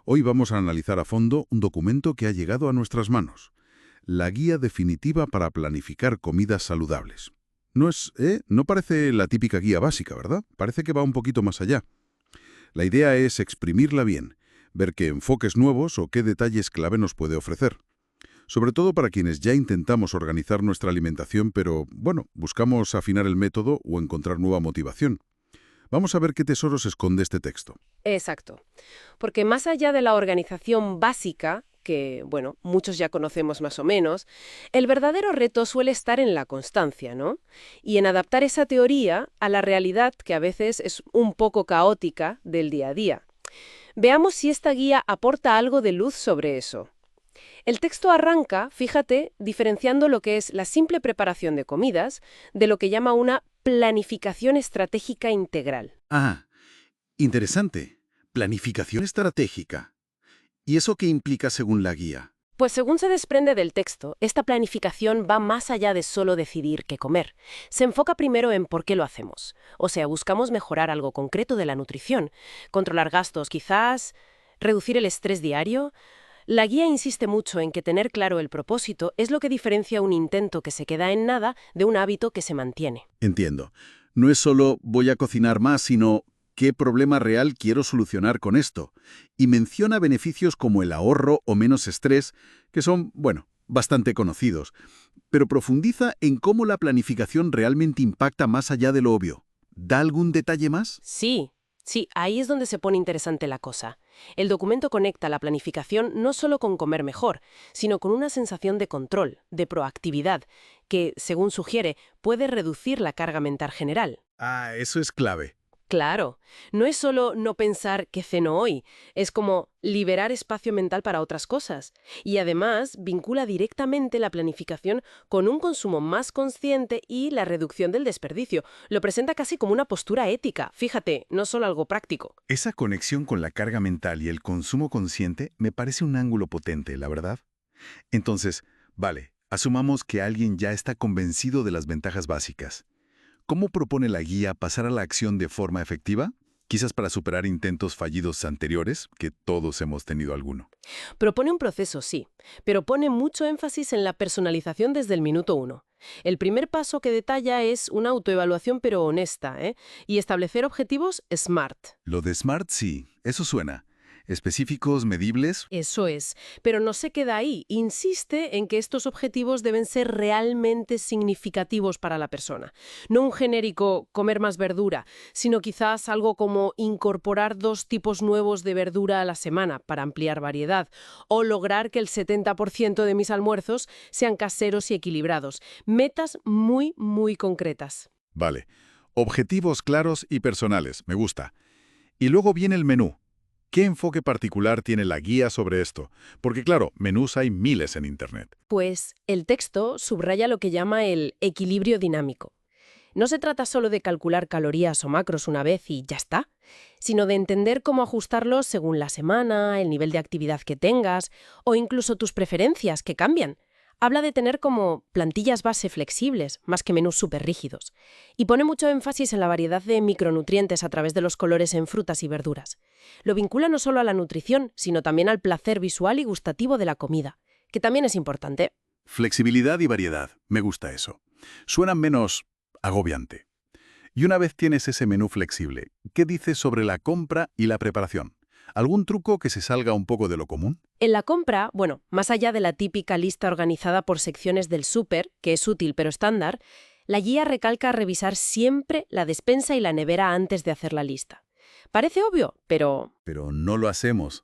Hoy vamos a analizar a fondo un documento que ha llegado a nuestras manos. La guía definitiva para planificar comidas saludables. No parece la típica guía básica, ¿verdad? Parece que va un poquito más allá. La idea es exprimirla bien, ver qué enfoques nuevos o qué detalles clave nos puede ofrecer. Sobre todo para quienes ya intentamos organizar nuestra alimentación, pero, buscamos afinar el método o encontrar nueva motivación. Vamos a ver qué tesoros esconde este texto. Exacto. Porque más allá de la organización básica, que, muchos ya conocemos más o menos, el verdadero reto suele estar en la constancia, ¿no? Y en adaptar esa teoría a la realidad que a veces es un poco caótica del día a día. Veamos si esta guía aporta algo de luz sobre eso. El texto arranca, fíjate, diferenciando lo que es la simple preparación de comidas de lo que llama una planificación estratégica integral. Ah, interesante. Planificación estratégica. ¿Y eso qué implica según la guía? Pues según se desprende del texto, esta planificación va más allá de solo decidir qué comer. Se enfoca primero en por qué lo hacemos. O sea, buscamos mejorar algo concreto de la nutrición, controlar gastos quizás, reducir el estrés diario. La guía insiste mucho en que tener claro el propósito es lo que diferencia un intento que se queda en nada de un hábito que se mantiene. Entiendo. No es solo voy a cocinar más, sino qué problema real quiero solucionar con esto. Y menciona beneficios como el ahorro o menos estrés, que son, bastante conocidos. Pero profundiza en cómo la planificación realmente impacta más allá de lo obvio. ¿Da algún detalle más? Sí, ahí es donde se pone interesante la cosa. El documento conecta la planificación no solo con comer mejor, sino con una sensación de control, de proactividad, que, según sugiere, puede reducir la carga mental general. Ah, eso es clave. Claro, no es solo no pensar qué ceno hoy, es como liberar espacio mental para otras cosas. Y además vincula directamente la planificación con un consumo más consciente y la reducción del desperdicio. Lo presenta casi como una postura ética, fíjate, no solo algo práctico. Esa conexión con la carga mental y el consumo consciente me parece un ángulo potente, la verdad. Entonces, vale, asumamos que alguien ya está convencido de las ventajas básicas. ¿Cómo propone la guía pasar a la acción de forma efectiva? Quizás para superar intentos fallidos anteriores, que todos hemos tenido alguno. Propone un proceso, sí, pero pone mucho énfasis en la personalización desde el minuto uno. El primer paso que detalla es una autoevaluación pero honesta, y establecer objetivos SMART. Lo de SMART sí, eso suena. Específicos, medibles. Eso es, pero no se queda ahí. Insiste en que estos objetivos deben ser realmente significativos para la persona. No un genérico comer más verdura, sino quizás algo como incorporar 2 tipos nuevos de verdura a la semana para ampliar variedad, o lograr que el 70% de mis almuerzos sean caseros y equilibrados. Metas muy, muy concretas. Vale. Objetivos claros y personales, me gusta. Y luego viene el menú. ¿Qué enfoque particular tiene la guía sobre esto? Porque claro, menús hay miles en Internet. Pues el texto subraya lo que llama el equilibrio dinámico. No se trata solo de calcular calorías o macros una vez y ya está, sino de entender cómo ajustarlos según la semana, el nivel de actividad que tengas o incluso tus preferencias que cambian. Habla de tener como plantillas base flexibles, más que menús súper rígidos. Y pone mucho énfasis en la variedad de micronutrientes a través de los colores en frutas y verduras. Lo vincula no solo a la nutrición, sino también al placer visual y gustativo de la comida, que también es importante. Flexibilidad y variedad, me gusta eso. Suena menos agobiante. Y una vez tienes ese menú flexible, ¿qué dices sobre la compra y la preparación? ¿Algún truco que se salga un poco de lo común? En la compra, más allá de la típica lista organizada por secciones del súper, que es útil pero estándar, la guía recalca revisar siempre la despensa y la nevera antes de hacer la lista. Parece obvio, pero... Pero no lo hacemos.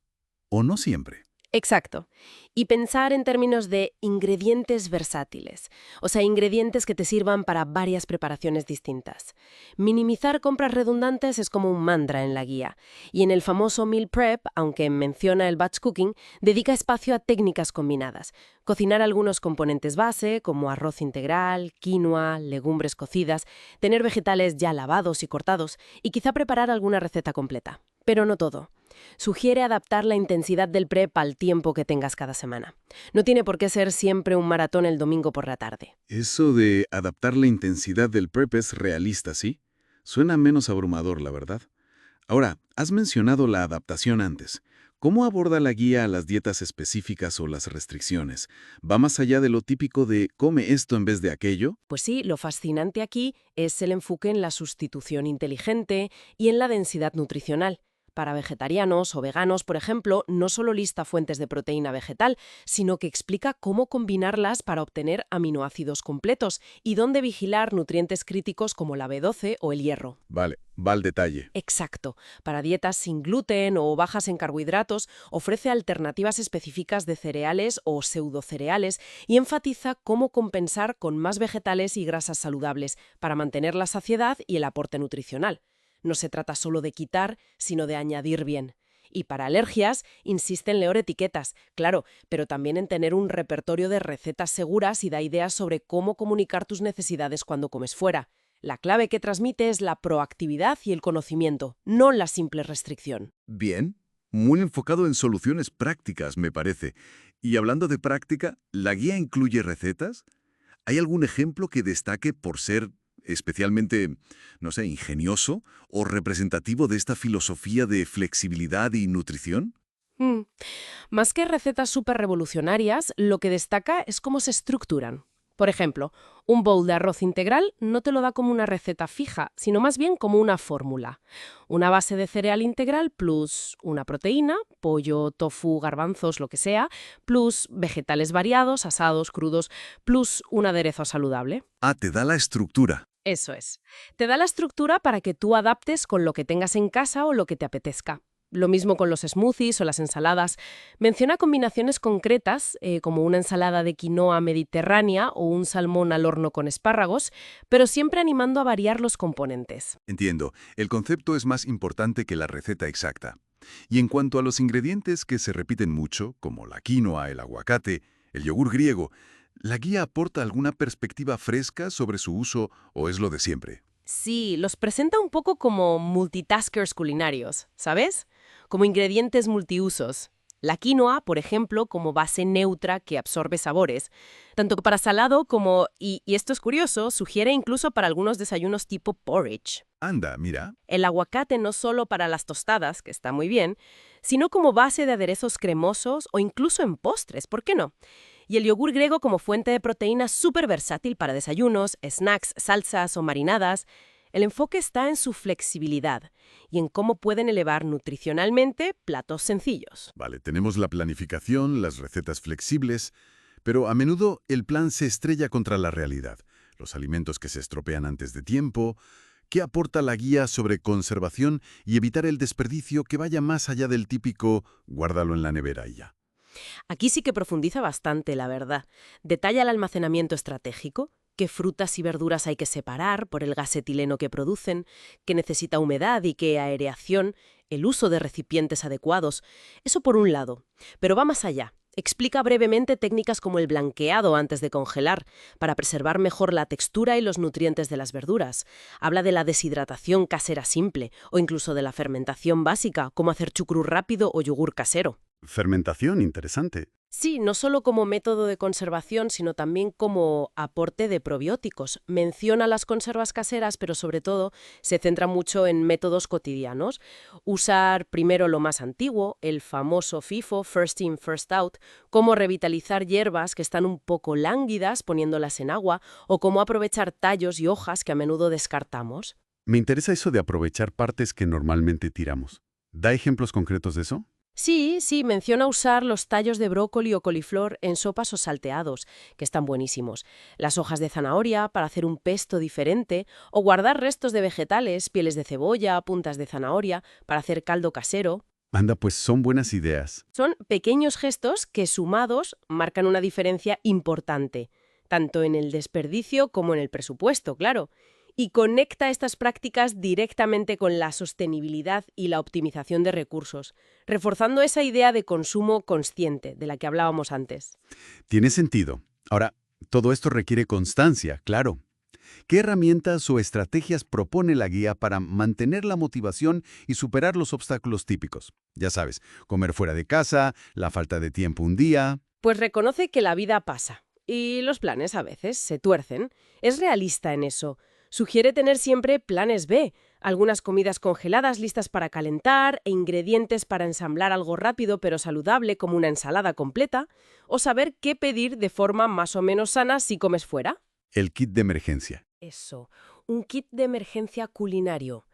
O no siempre. Exacto. Y pensar en términos de ingredientes versátiles, o sea, ingredientes que te sirvan para varias preparaciones distintas. Minimizar compras redundantes es como un mantra en la guía. Y en el famoso meal prep, aunque menciona el batch cooking, dedica espacio a técnicas combinadas. Cocinar algunos componentes base, como arroz integral, quinoa, legumbres cocidas, tener vegetales ya lavados y cortados, y quizá preparar alguna receta completa. Pero no todo. Sugiere adaptar la intensidad del prep al tiempo que tengas cada semana. No tiene por qué ser siempre un maratón el domingo por la tarde. Eso de adaptar la intensidad del prep es realista, ¿sí? Suena menos abrumador, la verdad. Ahora, has mencionado la adaptación antes. ¿Cómo aborda la guía las dietas específicas o las restricciones? ¿Va más allá de lo típico de come esto en vez de aquello? Pues sí, lo fascinante aquí es el enfoque en la sustitución inteligente y en la densidad nutricional. Para vegetarianos o veganos, por ejemplo, no solo lista fuentes de proteína vegetal, sino que explica cómo combinarlas para obtener aminoácidos completos y dónde vigilar nutrientes críticos como la B12 o el hierro. Vale, va al detalle. Exacto. Para dietas sin gluten o bajas en carbohidratos, ofrece alternativas específicas de cereales o pseudocereales y enfatiza cómo compensar con más vegetales y grasas saludables para mantener la saciedad y el aporte nutricional. No se trata solo de quitar, sino de añadir bien. Y para alergias, insiste en leer etiquetas, claro, pero también en tener un repertorio de recetas seguras y da ideas sobre cómo comunicar tus necesidades cuando comes fuera. La clave que transmite es la proactividad y el conocimiento, no la simple restricción. Bien, muy enfocado en soluciones prácticas, me parece. Y hablando de práctica, ¿la guía incluye recetas? ¿Hay algún ejemplo que destaque por ser especialmente, no sé, ingenioso o representativo de esta filosofía de flexibilidad y nutrición? Mm. Más que recetas súper revolucionarias, lo que destaca es cómo se estructuran. Por ejemplo, un bowl de arroz integral no te lo da como una receta fija, sino más bien como una fórmula. Una base de cereal integral plus una proteína, pollo, tofu, garbanzos, lo que sea, plus vegetales variados, asados, crudos, plus un aderezo saludable. Ah, te da la estructura. Eso es. Te da la estructura para que tú adaptes con lo que tengas en casa o lo que te apetezca. Lo mismo con los smoothies o las ensaladas. Menciona combinaciones concretas, como una ensalada de quinoa mediterránea o un salmón al horno con espárragos, pero siempre animando a variar los componentes. Entiendo, el concepto es más importante que la receta exacta. Y en cuanto a los ingredientes que se repiten mucho, como la quinoa, el aguacate, el yogur griego, ¿la guía aporta alguna perspectiva fresca sobre su uso o es lo de siempre? Sí, los presenta un poco como multitaskers culinarios, ¿sabes? Como ingredientes multiusos. La quinoa, por ejemplo, como base neutra que absorbe sabores, tanto para salado como, y esto es curioso, sugiere incluso para algunos desayunos tipo porridge. Anda, mira. El aguacate no solo para las tostadas, que está muy bien, sino como base de aderezos cremosos o incluso en postres, ¿por qué no? Y el yogur griego como fuente de proteína súper versátil para desayunos, snacks, salsas o marinadas. El enfoque está en su flexibilidad y en cómo pueden elevar nutricionalmente platos sencillos. Vale, tenemos la planificación, las recetas flexibles, pero a menudo el plan se estrella contra la realidad. Los alimentos que se estropean antes de tiempo. ¿Qué aporta la guía sobre conservación y evitar el desperdicio que vaya más allá del típico guárdalo en la nevera y ya? Aquí sí que profundiza bastante, la verdad. Detalla el almacenamiento estratégico, qué frutas y verduras hay que separar por el gas etileno que producen, qué necesita humedad y qué aereación, el uso de recipientes adecuados. Eso por un lado. Pero va más allá. Explica brevemente técnicas como el blanqueado antes de congelar, para preservar mejor la textura y los nutrientes de las verduras. Habla de la deshidratación casera simple, o incluso de la fermentación básica, como hacer chucrut rápido o yogur casero. Fermentación, interesante. Sí, no solo como método de conservación, sino también como aporte de probióticos. Menciona las conservas caseras, pero sobre todo se centra mucho en métodos cotidianos. Usar primero lo más antiguo, el famoso FIFO, First In, First Out, cómo revitalizar hierbas que están un poco lánguidas poniéndolas en agua, o cómo aprovechar tallos y hojas que a menudo descartamos. Me interesa eso de aprovechar partes que normalmente tiramos. ¿Da ejemplos concretos de eso? Sí, menciona usar los tallos de brócoli o coliflor en sopas o salteados, que están buenísimos, las hojas de zanahoria para hacer un pesto diferente, o guardar restos de vegetales, pieles de cebolla, puntas de zanahoria, para hacer caldo casero. Anda, pues son buenas ideas. Son pequeños gestos que sumados marcan una diferencia importante, tanto en el desperdicio como en el presupuesto, claro. Y conecta estas prácticas directamente con la sostenibilidad y la optimización de recursos, reforzando esa idea de consumo consciente de la que hablábamos antes. Tiene sentido. Ahora, todo esto requiere constancia, claro. ¿Qué herramientas o estrategias propone la guía para mantener la motivación y superar los obstáculos típicos? Ya sabes, comer fuera de casa, la falta de tiempo un día. Pues reconoce que la vida pasa y los planes a veces se tuercen. Es realista en eso. Sugiere tener siempre planes B, Algunas comidas congeladas listas para calentar e ingredientes para ensamblar algo rápido pero saludable como una ensalada completa, o saber qué pedir de forma más o menos sana si comes fuera. El kit de emergencia. Eso, un kit de emergencia culinario.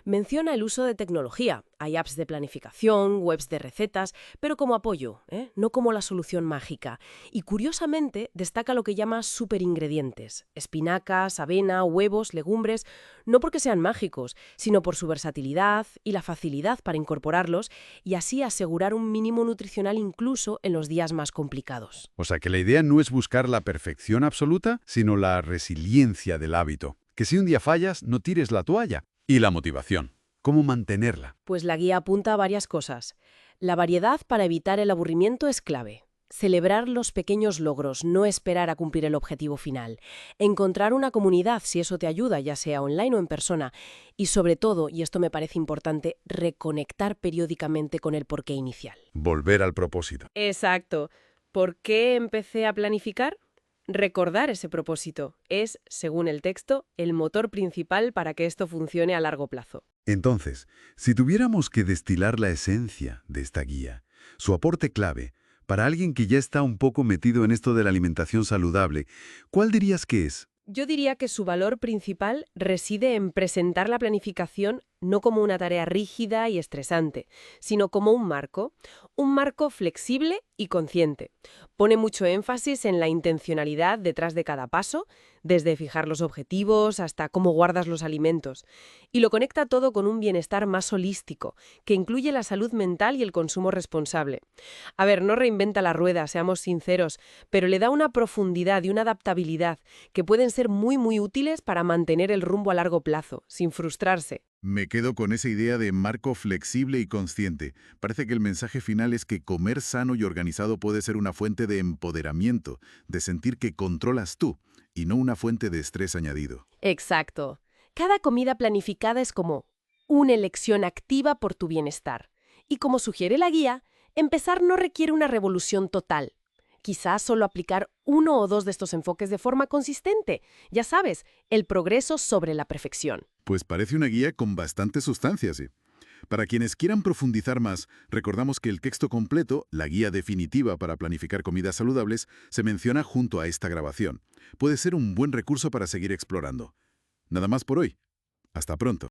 Menciona el uso de tecnología. Hay apps de planificación, webs de recetas, pero como apoyo, no como la solución mágica. Y curiosamente destaca lo que llama superingredientes. Espinacas, avena, huevos, legumbres, no porque sean mágicos, sino por su versatilidad y la facilidad para incorporarlos y así asegurar un mínimo nutricional incluso en los días más complicados. O sea que la idea no es buscar la perfección absoluta, sino la resiliencia del hábito. Que si un día fallas, no tires la toalla. Y la motivación. ¿Cómo mantenerla? Pues la guía apunta a varias cosas. La variedad para evitar el aburrimiento es clave. Celebrar los pequeños logros, no esperar a cumplir el objetivo final. Encontrar una comunidad, si eso te ayuda, ya sea online o en persona. Y sobre todo, y esto me parece importante, reconectar periódicamente con el porqué inicial. Volver al propósito. Exacto. ¿Por qué empecé a planificar? Recordar ese propósito es, según el texto, el motor principal para que esto funcione a largo plazo. Entonces, si tuviéramos que destilar la esencia de esta guía, su aporte clave, para alguien que ya está un poco metido en esto de la alimentación saludable, ¿cuál dirías que es? Yo diría que su valor principal reside en presentar la planificación no como una tarea rígida y estresante, sino como un marco flexible y consciente. Pone mucho énfasis en la intencionalidad detrás de cada paso, desde fijar los objetivos hasta cómo guardas los alimentos, y lo conecta todo con un bienestar más holístico, que incluye la salud mental y el consumo responsable. A ver, no reinventa la rueda, seamos sinceros, pero le da una profundidad y una adaptabilidad que pueden ser muy útiles para mantener el rumbo a largo plazo, sin frustrarse. Me quedo con esa idea de marco flexible y consciente. Parece que el mensaje final es que comer sano y organizado puede ser una fuente de empoderamiento, de sentir que controlas tú, y no una fuente de estrés añadido. Exacto. Cada comida planificada es como una elección activa por tu bienestar. Y como sugiere la guía, empezar no requiere una revolución total. Quizás solo aplicar uno o dos de estos enfoques de forma consistente. Ya sabes, el progreso sobre la perfección. Pues parece una guía con bastante sustancia, sí. Para quienes quieran profundizar más, recordamos que el texto completo, la guía definitiva para planificar comidas saludables, se menciona junto a esta grabación. Puede ser un buen recurso para seguir explorando. Nada más por hoy. Hasta pronto.